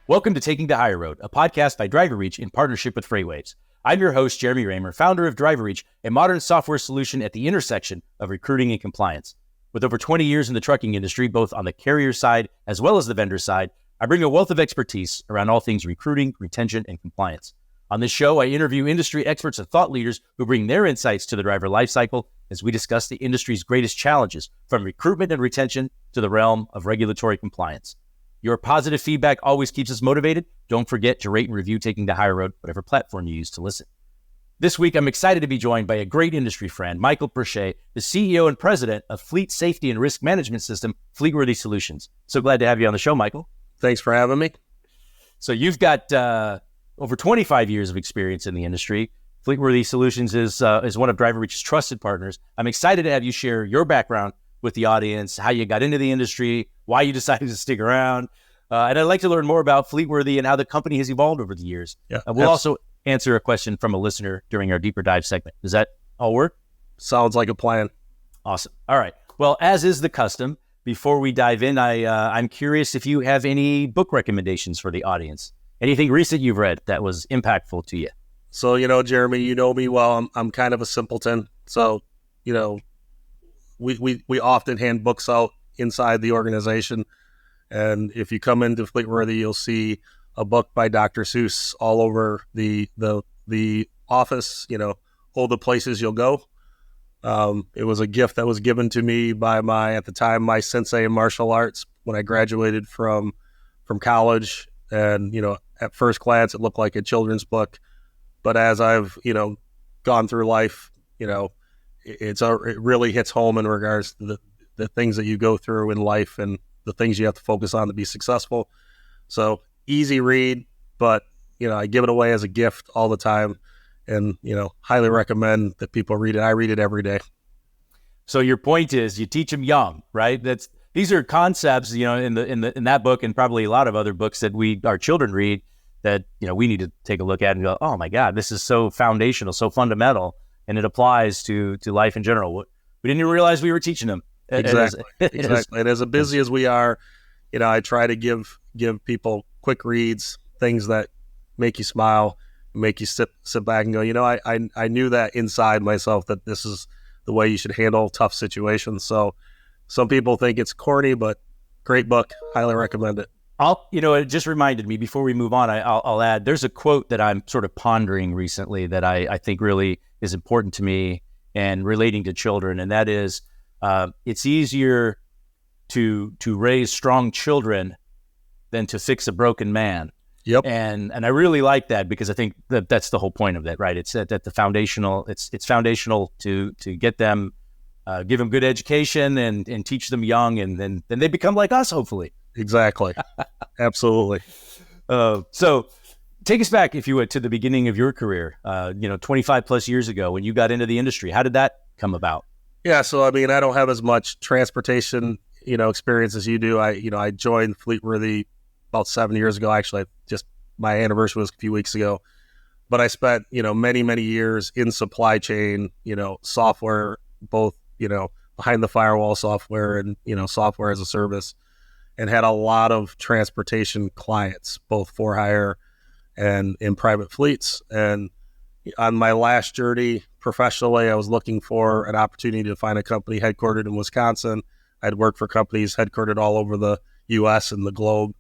Welcome to Taking the Higher Road, a podcast by DriverReach in partnership with FreightWaves. I'm your host, Jeremy Reymer, founder of DriverReach, a modern software solution at the intersection of recruiting and compliance. With over 20 years in the trucking industry, both on the carrier side as well as the vendor side, I bring a wealth of expertise around all things recruiting, retention, and compliance. On this show, I interview industry experts and thought leaders who bring their insights to the driver lifecycle as we discuss the industry's greatest challenges, from recruitment and retention to the realm of regulatory compliance. Your positive feedback always keeps us motivated. Don't forget to rate and review Taking the Higher Road, whatever platform you use to listen. This week, I'm excited to be joined by a great industry friend, Michael Precia, the CEO and president of fleet safety and risk management system, Fleetworthy Solutions. So glad to have you on the show, Michael. Thanks for having me. So you've got over 25 years of experience in the industry. Fleetworthy Solutions is one of DriverReach's trusted partners. I'm excited to have you share your background with the audience, how you got into the industry, why you decided to stick around. And I'd like to learn more about Fleetworthy and how the company has evolved over the years. Yeah, we'll also answer a question from a listener during our deeper dive segment. Does that all work? Sounds like a plan. Awesome. All right. Well, as is the custom, before we dive in, I'm curious if you have any book recommendations for the audience. Anything recent you've read that was impactful to you? So, Jeremy, you know me well. I'm kind of a simpleton. So, we often hand books out inside the organization. And if you come into Fleetworthy, you'll see a book by Dr. Seuss all over the office, all the places you'll go. It was a gift that was given to me by at the time, my sensei in martial arts when I graduated from college. And, at first glance, it looked like a children's book. But as I've, gone through life, it really hits home in regards to the things that you go through in life and the things you have to focus on to be successful. So easy read, but, I give it away as a gift all the time and, highly recommend that people read it. I read it every day. So your point is you teach them young, right? These are concepts, in that book and probably a lot of other books that our children read that, we need to take a look at and go, oh my God, this is so foundational, so fundamental, and it applies to life in general. We didn't even realize we were teaching them. Exactly. And as busy as we are, I try to give people quick reads, things that make you smile, make you sit back and go, I knew that inside myself that this is the way you should handle tough situations. So some people think it's corny, but great book. Highly recommend it. It just reminded me before we move on, I'll add, there's a quote that I'm sort of pondering recently that I think really is important to me and relating to children. And that is, it's easier to raise strong children than to fix a broken man. Yep. And I really like that because I think that's the whole point of that, right? It's that the foundational, it's foundational to get them, give them good education and teach them young, and then they become like us, hopefully. Exactly. Absolutely. So take us back, if you would, to the beginning of your career, 25 plus years ago when you got into the industry. How did that come about? Yeah. So, I don't have as much transportation, experience as you do. I joined Fleetworthy about 7 years ago. Actually, my anniversary was a few weeks ago, but I spent, many, many years in supply chain, software, both, behind the firewall software and, software as a service, and had a lot of transportation clients, both for hire and in private fleets. And on my last journey professionally, I was looking for an opportunity to find a company headquartered in Wisconsin. I'd worked for companies headquartered all over the U.S. and the globe.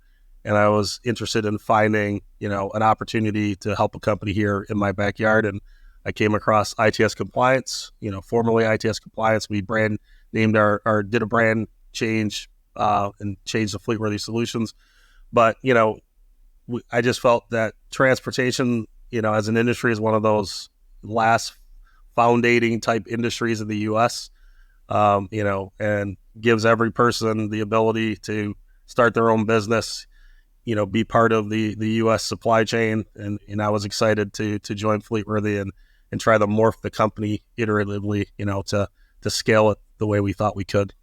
And I was interested in finding, an opportunity to help a company here in my backyard. And I came across ITS Compliance, formerly ITS Compliance. We did a brand change and changed to Fleetworthy Solutions. But, I just felt that transportation, as an industry is one of those last foundating type industries in the U.S., and gives every person the ability to start their own business, be part of the U.S. supply chain. And I was excited to join Fleetworthy and try to morph the company iteratively, to scale it the way we thought we could.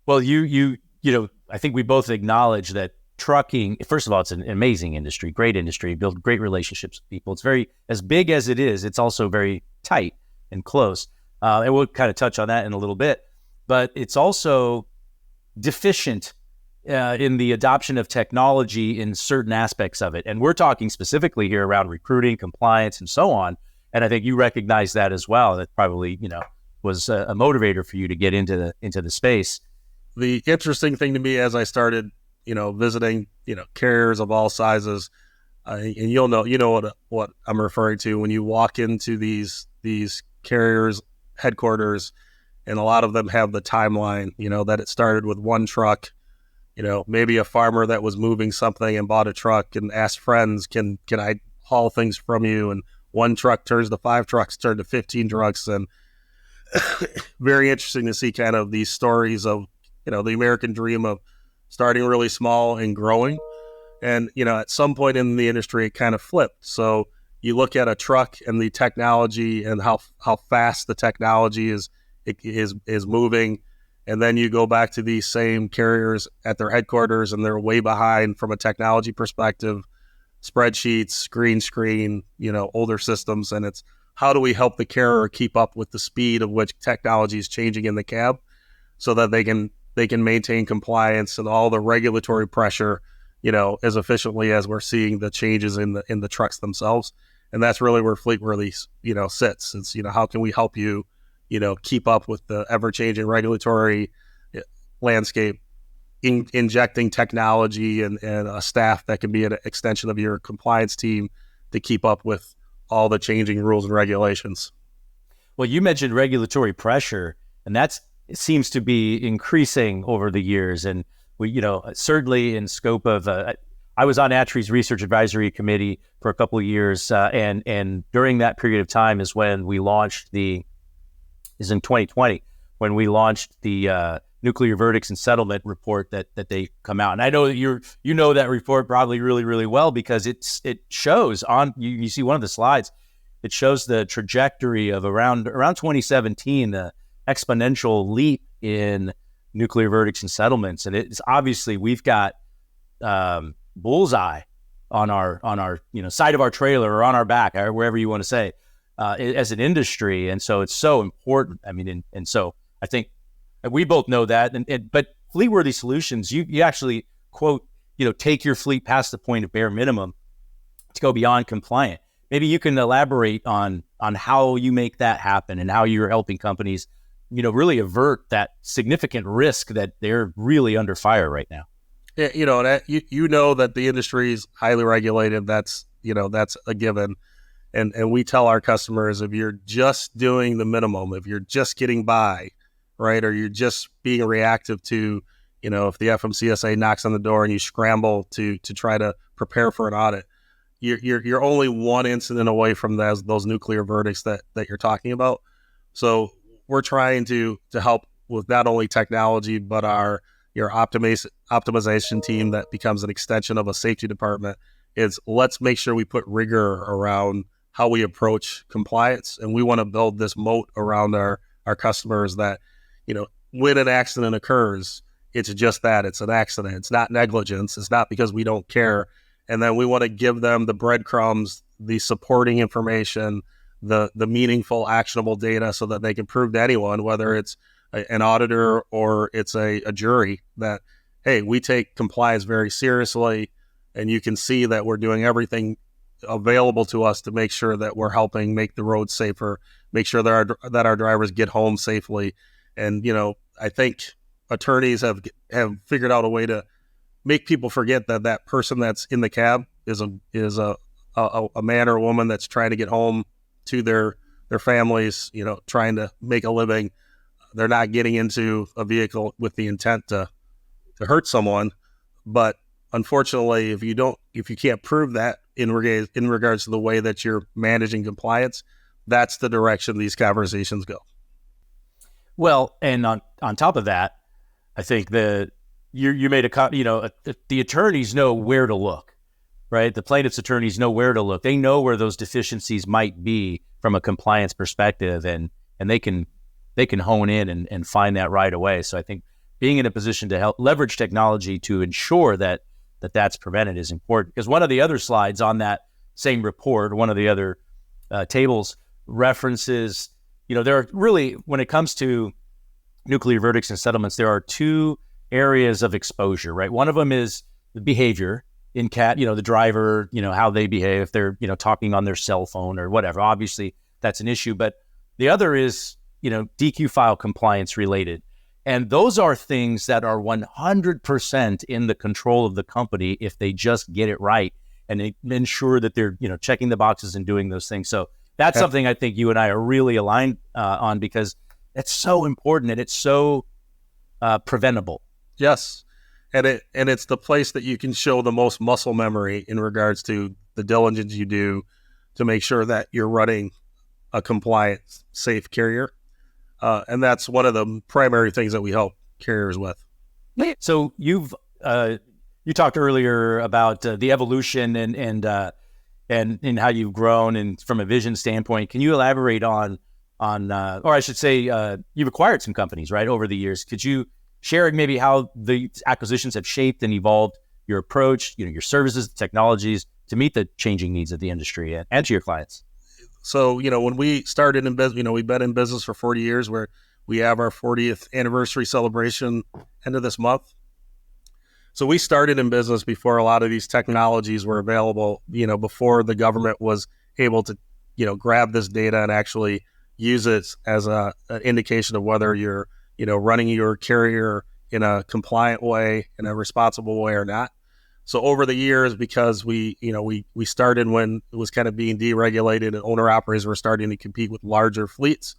Well, I think we both acknowledge that trucking, first of all, it's an amazing industry, great industry, build great relationships with people. It's very, as big as it is, it's also very tight and close. And we'll kind of touch on that in a little bit, but it's also deficient in the adoption of technology in certain aspects of it. And we're talking specifically here around recruiting, compliance, and so on. And I think you recognize that as well. That probably, was a motivator for you to get into the space. The interesting thing to me as I started, visiting, carriers of all sizes, and you know what I'm referring to when you walk into these carriers headquarters, and a lot of them have the timeline, that it started with one truck, maybe a farmer that was moving something and bought a truck and asked friends, can I haul things from you? And one truck turns to 5 trucks, turn to 15 trucks. And very interesting to see kind of these stories of, the American dream of starting really small and growing. And, at some point in the industry, it kind of flipped. So you look at a truck and the technology and how fast the technology is moving. And then you go back to these same carriers at their headquarters, and they're way behind from a technology perspective, spreadsheets, green screen, older systems. And it's how do we help the carrier keep up with the speed of which technology is changing in the cab so that they can maintain compliance and all the regulatory pressure, as efficiently as we're seeing the changes in the trucks themselves. And that's really where Fleetworthy, sits. It's, how can we help you, keep up with the ever-changing regulatory landscape, injecting technology and a staff that can be an extension of your compliance team to keep up with all the changing rules and regulations. Well, you mentioned regulatory pressure, and it seems to be increasing over the years. And we, certainly in scope of, I was on ATRI's Research Advisory Committee for a couple of years, and during that period of time is when we launched in 2020, when we launched the nuclear verdicts and settlement report that they come out. And I know that you know that report probably really, really well, because it shows on, you see one of the slides, it shows the trajectory of around 2017, the exponential leap in nuclear verdicts and settlements. And it's obviously we've got bullseye on our side of our trailer or on our back, or wherever you want to say, as an industry. And so it's so important. I mean, and so I think we both know that. But Fleetworthy Solutions, you actually quote, take your fleet past the point of bare minimum to go beyond compliant. Maybe you can elaborate on how you make that happen and how you're helping companies, really avert that significant risk that they're really under fire right now. Yeah, that the industry is highly regulated. That's a given. And we tell our customers, if you're just doing the minimum, if you're just getting by, right, or you're just being reactive to, if the FMCSA knocks on the door and you scramble to try to prepare for an audit, you're only one incident away from those nuclear verdicts that you're talking about. So we're trying to help with not only technology, but your optimization team that becomes an extension of a safety department. Is let's make sure we put rigor around how we approach compliance. And we want to build this moat around our customers that, when an accident occurs, it's just that, it's an accident. It's not negligence. It's not because we don't care. And then we want to give them the breadcrumbs, the supporting information, the meaningful, actionable data so that they can prove to anyone, whether it's an auditor or it's a jury, that, hey, we take compliance very seriously, and you can see that we're doing everything available to us to make sure that we're helping make the roads safer, make sure that our drivers get home safely. And, I think attorneys have figured out a way to make people forget that person that's in the cab is a man or a woman that's trying to get home to their families, trying to make a living. They're not getting into a vehicle with the intent to hurt someone. But unfortunately, if you can't prove that in regards to the way that you're managing compliance, that's the direction these conversations go. Well, and on top of that, I think you made the attorneys know where to look, right? The plaintiff's attorneys know where to look. They know where those deficiencies might be from a compliance perspective, and they can hone in and find that right away. So I think being in a position to help leverage technology to ensure that's prevented is important. Because one of the other slides on that same report, one of the other tables references, there are really, when it comes to nuclear verdicts and settlements, there are two areas of exposure, right? One of them is the behavior in the driver, how they behave, if they're, talking on their cell phone or whatever. Obviously, that's an issue. But the other is, DQ file compliance related. And those are things that are 100% in the control of the company if they just get it right and they ensure that they're, checking the boxes and doing those things. So that's something I think you and I are really aligned on, because it's so important and it's so preventable. Yes. And it's the place that you can show the most muscle memory in regards to the diligence you do to make sure that you're running a compliant, safe carrier. And that's one of the primary things that we help carriers with. So you talked earlier about the evolution and how you've grown, and from a vision standpoint, can you elaborate on or I should say, you've acquired some companies, right, over the years. Could you share maybe how the acquisitions have shaped and evolved your approach, your services, technologies to meet the changing needs of the industry and to your clients? So, when we started in business, we've been in business for 40 years, where we have our 40th anniversary celebration end of this month. So we started in business before a lot of these technologies were available, before the government was able to, grab this data and actually use it as an indication of whether you're, running your carrier in a compliant way, in a responsible way or not. So over the years, because we started when it was kind of being deregulated and owner operators were starting to compete with larger fleets.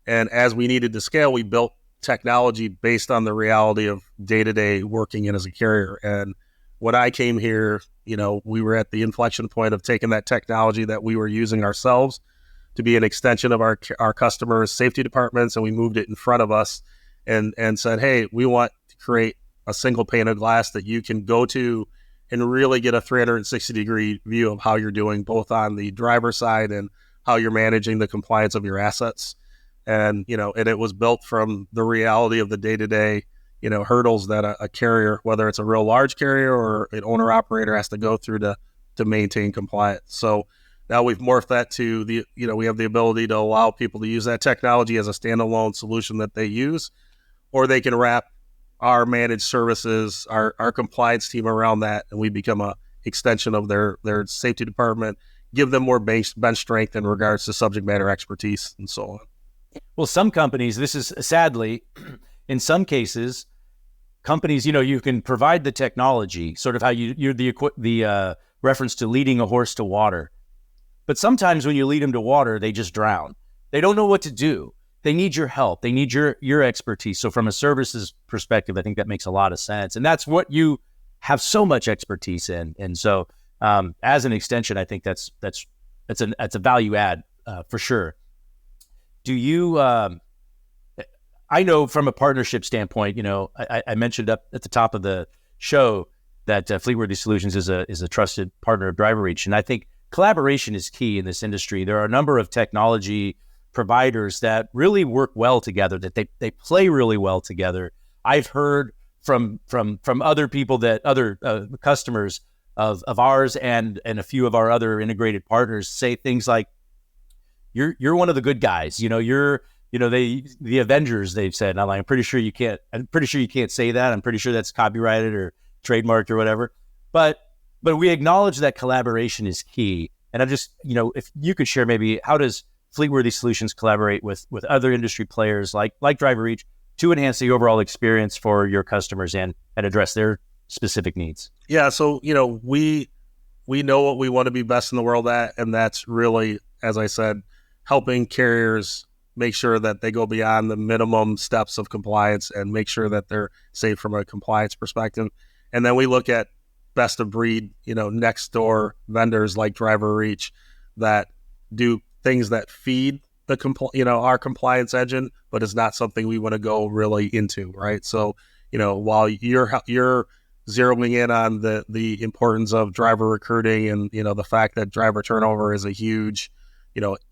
And as we needed to scale, we built technology based on the reality of day-to-day working in as a carrier. And when I came here, we were at the inflection point of taking that technology that we were using ourselves to be an extension of our customers' safety departments, and we moved it in front of us and said, hey, we want to create a single pane of glass that you can go to and really get a 360-degree view of how you're doing, both on the driver side and how you're managing the compliance of your assets. And, and it was built from the reality of the day-to-day, hurdles that a carrier, whether it's a real large carrier or an owner operator, has to go through to maintain compliance. So now we've morphed that to we have the ability to allow people to use that technology as a standalone solution that they use, or they can wrap our managed services, our compliance team around that, and we become a extension of their safety department, give them more bench strength in regards to subject matter expertise and so on. Well, some companies, this is sadly, in some cases, companies, you can provide the technology, sort of how you're the reference to leading a horse to water. But sometimes when you lead them to water, they just drown. They don't know what to do. They need your help. They need your expertise. So from a services perspective, I think that makes a lot of sense. And that's what you have so much expertise in. And so as an extension, I think that's a value add for sure. Do you, I know from a partnership standpoint, I mentioned up at the top of the show that Fleetworthy Solutions is a trusted partner of DriverReach. And I think collaboration is key in this industry. There are a number of technology providers that really work well together, that they play really well together. I've heard from other people, that other customers of ours and a few of our other integrated partners say things like, you're one of the good guys, you're the Avengers, they've said. And I'm like, I'm pretty sure you can't say that. I'm pretty sure that's copyrighted or trademarked or whatever. But we acknowledge that collaboration is key. And I just, if you could share maybe, how does Fleetworthy Solutions collaborate with other industry players like DriverReach to enhance the overall experience for your customers and address their specific needs? Yeah, so we know what we want to be best in the world at, and that's really, as I said, helping carriers make sure that they go beyond the minimum steps of compliance and make sure that they're safe from a compliance perspective. And then we look at best of breed, next door vendors like DriverReach that do things that feed the our compliance engine, but it's not something we want to go really into, right? So, while you're zeroing in on the importance of driver recruiting and the fact that driver turnover is a huge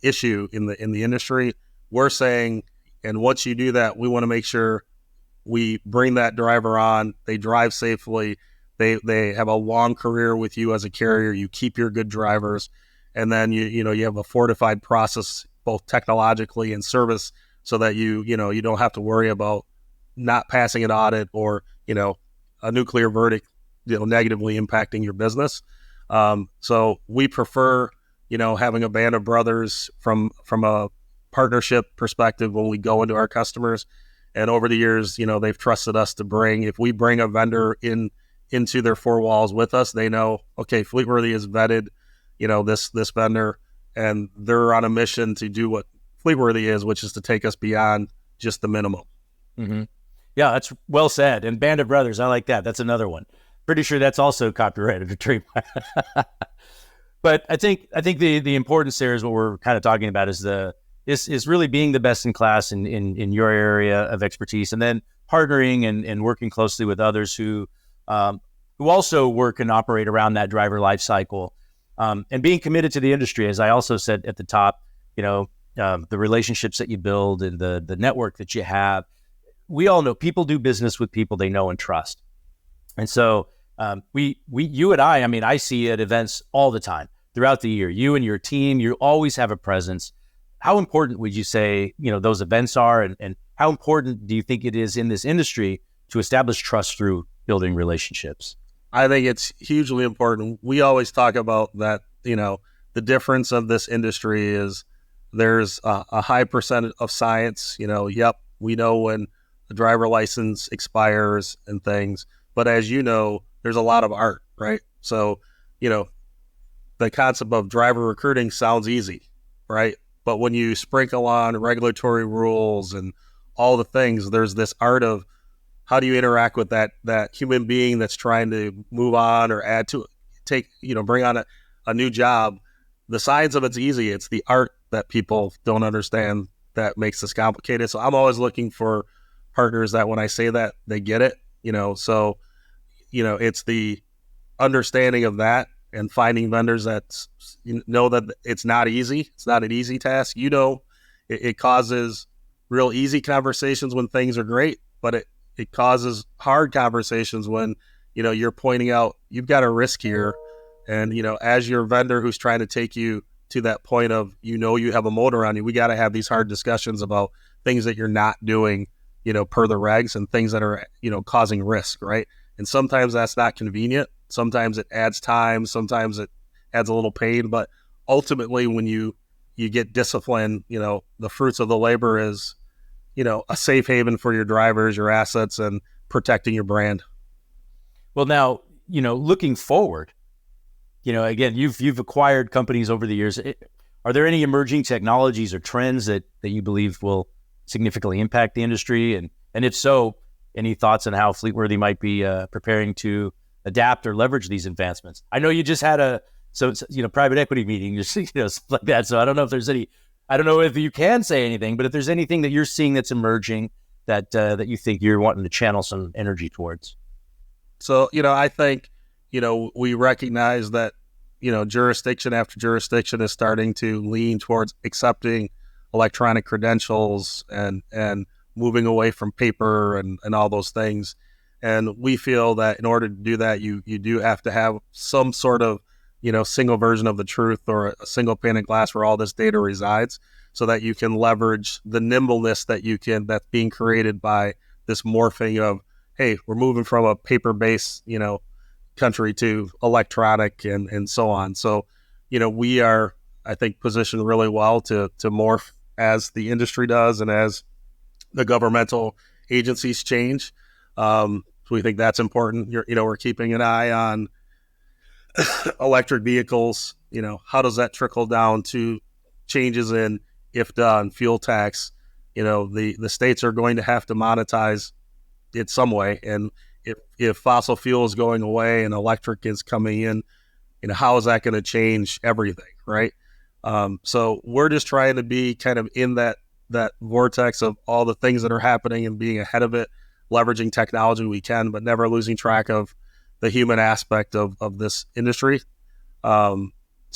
issue in the industry, we're saying, and once you do that, we want to make sure we bring that driver on, they drive safely, they have a long career with you as a carrier, you keep your good drivers, and then you have a fortified process both technologically and service, so that you don't have to worry about not passing an audit or a nuclear verdict, negatively impacting your business. So we prefer, having a band of brothers from a partnership perspective when we go into our customers. And over the years, they've trusted us if we bring a vendor into their four walls with us, they know, okay, Fleetworthy has vetted, this vendor, and they're on a mission to do what Fleetworthy is, which is to take us beyond just the minimum. Mm-hmm. Yeah, that's well said. And Band of Brothers, I like that. That's another one. Pretty sure that's also copyrighted or trademark. But I think the importance there is what we're kind of talking about is really being the best in class in your area of expertise, and then partnering and working closely with others who also work and operate around that driver life cycle, and being committed to the industry, as I also said at the top. The relationships that you build and the network that you have. We all know people do business with people they know and trust. And so you and I see at events all the time throughout the year, you and your team, you always have a presence. How important would you say, those events are, and how important do you think it is in this industry to establish trust through building relationships? I think it's hugely important. We always talk about that, the difference of this industry is there's a high percentage of science, we know when the driver license expires and things, but as you know, there's a lot of art, right? So, the concept of driver recruiting sounds easy, right? But when you sprinkle on regulatory rules and all the things, there's this art of how do you interact with that human being that's trying to move on or bring on a new job. The science of it's easy. It's the art that people don't understand that makes this complicated. So I'm always looking for partners that when I say that, they get it, so, it's the understanding of that and finding vendors that know that it's not easy. It's not an easy task. It causes real easy conversations when things are great, but it causes hard conversations when, you're pointing out you've got a risk here. And, as your vendor who's trying to take you to that point of, you have a motor on you, we got to have these hard discussions about things that you're not doing, per the regs, and things that are, causing risk, right? And sometimes that's not convenient. Sometimes it adds time. Sometimes it adds a little pain. But ultimately, when you get discipline, the fruits of the labor is, a safe haven for your drivers, your assets, and protecting your brand. Well, now, looking forward, again, you've acquired companies over the years. Are there any emerging technologies or trends that you believe will significantly impact the industry? And if so, any thoughts on how Fleetworthy might be preparing to adapt or leverage these advancements? I know you just had a private equity meeting, just stuff like that. So I don't know if there's any. I don't know if you can say anything, but if there's anything that you're seeing that's emerging that you think you're wanting to channel some energy towards. So I think we recognize that jurisdiction after jurisdiction is starting to lean towards accepting electronic credentials and moving away from paper and all those things. And we feel that in order to do that, you do have to have some sort of, single version of the truth or a single pane of glass where all this data resides, so that you can leverage the nimbleness that's being created by this morphing of, hey, we're moving from a paper-based, country to electronic and so on. So, we are, I think, positioned really well to morph as the industry does and as the governmental agencies change. So we think that's important. We're keeping an eye on electric vehicles. How does that trickle down to changes in IFTA, fuel tax? The states are going to have to monetize it some way. And if fossil fuel is going away and electric is coming in, how is that going to change everything, right? So we're just trying to be kind of in that vortex of all the things that are happening and being ahead of it, leveraging technology we can, but never losing track of the human aspect of this industry. So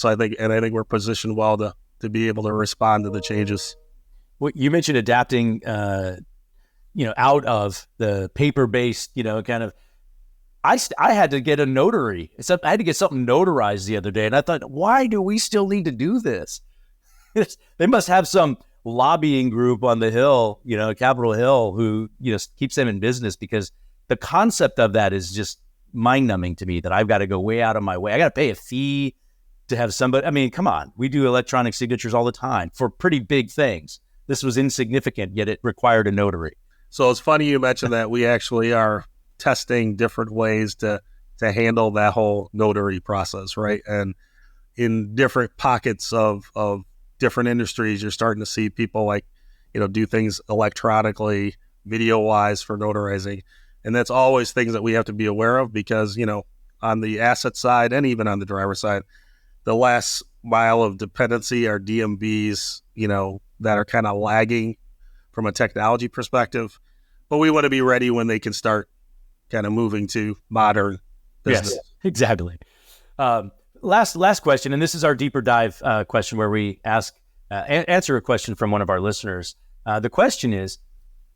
I think we're positioned well to be able to respond to the changes. Well, you mentioned adapting, out of the paper-based, kind of. I had to get a notary. I had to get something notarized the other day, and I thought, why do we still need to do this? They must have some lobbying group on the Hill, Capitol Hill, who keeps them in business, because the concept of that is just mind numbing to me, that I've got to go way out of my way. I got to pay a fee to have somebody. I mean, come on, we do electronic signatures all the time for pretty big things. This was insignificant, yet it required a notary. So it's funny you mentioned that. We actually are testing different ways to handle that whole notary process, right? And in different pockets of different industries, you're starting to see people like, do things electronically, video-wise for notarizing. And that's always things that we have to be aware of because, on the asset side and even on the driver side, the last mile of dependency are DMVs, that are kind of lagging from a technology perspective. But we want to be ready when they can start kind of moving to modern business. Yes, exactly. Last question, and this is our deeper dive question where we answer a question from one of our listeners. The question is,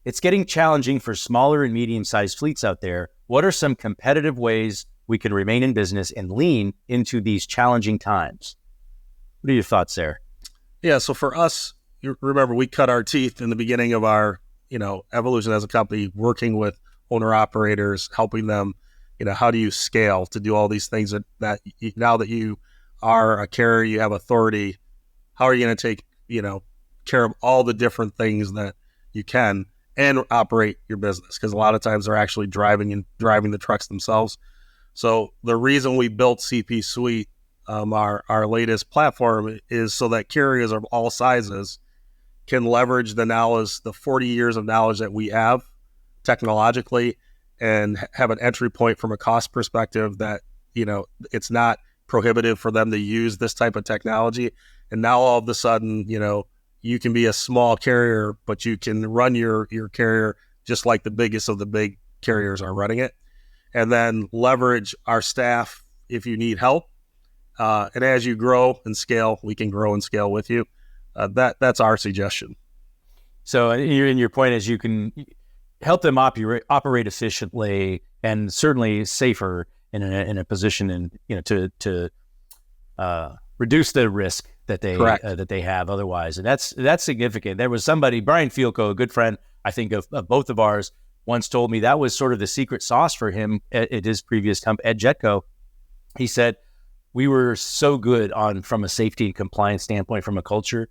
it's getting challenging for smaller and medium-sized fleets out there. What are some competitive ways we can remain in business and lean into these challenging times? What are your thoughts there? Yeah, so for us, you remember we cut our teeth in the beginning of our, evolution as a company, working with owner-operators, helping them, how do you scale to do all these things that now that you are a carrier, you have authority, how are you going to take, care of all the different things that you can and operate your business? Because a lot of times they're actually driving the trucks themselves. So the reason we built CP Suite, our latest platform, is so that carriers of all sizes can leverage the knowledge, the 40 years of knowledge that we have technologically, and have an entry point from a cost perspective that, it's not prohibitive for them to use this type of technology. And now all of a sudden, you can be a small carrier, but you can run your carrier just like the biggest of the big carriers are running it. And then leverage our staff if you need help. And as you grow and scale, we can grow and scale with you. That's our suggestion. So your point is you can help them operate efficiently and certainly safer in a position to reduce the risk that they have otherwise. And that's significant. There was somebody, Brian Fielko, a good friend, I think of both of ours, once told me that was sort of the secret sauce for him at his previous company at Jetco. He said, we were so good from a safety and compliance standpoint, from a culture,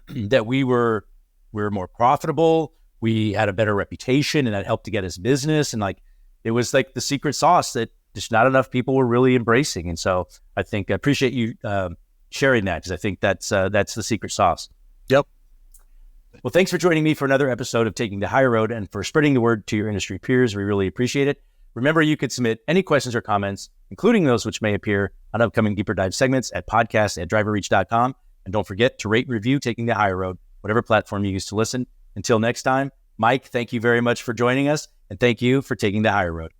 that we were more profitable. We had a better reputation, and that helped to get us business. And it was like the secret sauce that just not enough people were really embracing. And so I appreciate you sharing that, because I think that's the secret sauce. Yep. Well, thanks for joining me for another episode of Taking the Higher Road and for spreading the word to your industry peers. We really appreciate it. Remember, you could submit any questions or comments, including those which may appear on upcoming deeper dive segments at podcast@driverreach.com. And don't forget to rate and review Taking the Higher Road, whatever platform you use to listen. Until next time, Mike, thank you very much for joining us, and thank you for taking the higher road.